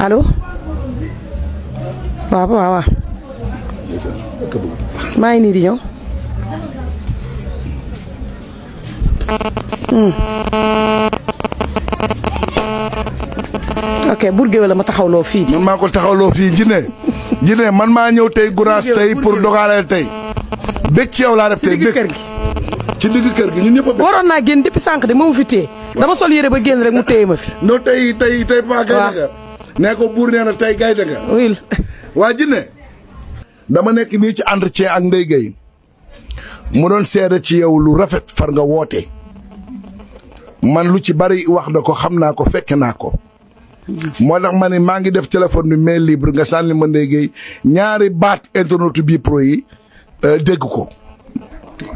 allo waaw waaw maa ngi nii di ñëw. ok Bour Gueweul la ma taxawloo fii. man maa ko taxawloo fii Jinne man maa ñëw tey Gounass tey pour dogaaleel tey. bëgg ci yow laa def tey bëgg kër gi. ci digg kër gi ñun ñëpp a bëgg. waroon naa génn depuis sànq de moomu fi téye dama sol yére ba génn rek mu téye ma fi. non tey Papa gaynde nga. nee ko buur nee na tey gaynde nga. oui. waa Jinne dama nekk nii ci entretien ak Ndeye Gueye mu doon seede ci yow lu rafet far nga woote man lu ci bari wax na ko xam naa ko fekk naa ko moo tax ma ne maa ngi def téléphone bi main libre nga sànni ma Ndeye Gueye ñaari baat internet bi pro yi dégg ko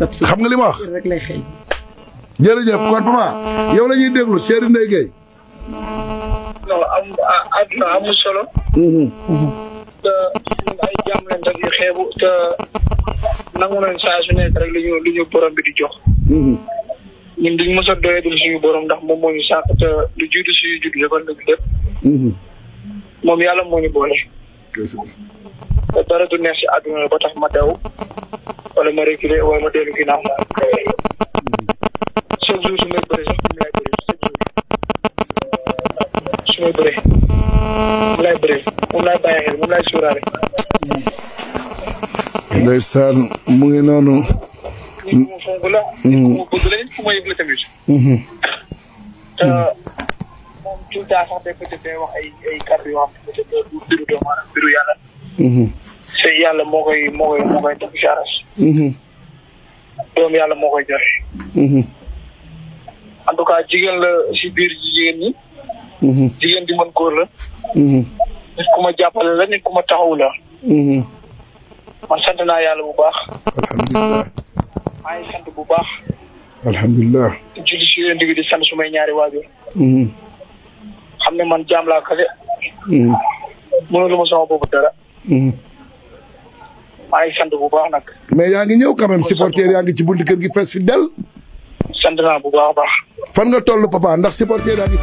xam nga li ma wax jërëjëf kon Papa yow la ñuy déglu seeri Ndeye Gueye non amul solo te ay jàmm leen rek yu xeebu te nangu nañ saa su nekk rek lu ñu borom bi di jox ñun duñ mos a doyadul suñu borom ndax moom moo ñu sàkk te lu jiitu suñu judd defal nañu lépp moom yàlla moo ñu boole te dara du neex si àdduna ba tax ma daw wala ma reculer wala ma dellu ginnaaw chaque jour su may bëri sax moom laay bëri su may bëri moom laay bàyyi xel moom laay suuraale. ndeysaan mu ngi noonu. nit ku ma fonk la. nit ku ma bëgg la nit ku ma yëg la tamit. te moom tout le temps sax day wax ay kàddu yoo xam ne peut-être du mbiru doomu aadama mbiru yàlla. te yàlla moo koy def si aras. doom yàlla moo koy joxe. en tout cas jigéen la si biir jigéen ñi. jigéen di mën góor la. nit ku ma jàppale la nit ku ma taxawu la. man sant naa yàlla bu baax. alhamdulilah. maa ngi sant bu baax. alhamdulilah. julli si yéen di sant sumay ñaari waajur. xam ne man jaam laa kase. mënulu ma sama boobu dara. maa ngi sant bu baax nag. mais yaa ngi ñëw quand même supporter yaa ngi ci buntu kër gi fees fi del. sant naa bu baax a baax. fan nga toll Papa ndax supporter yaa ngi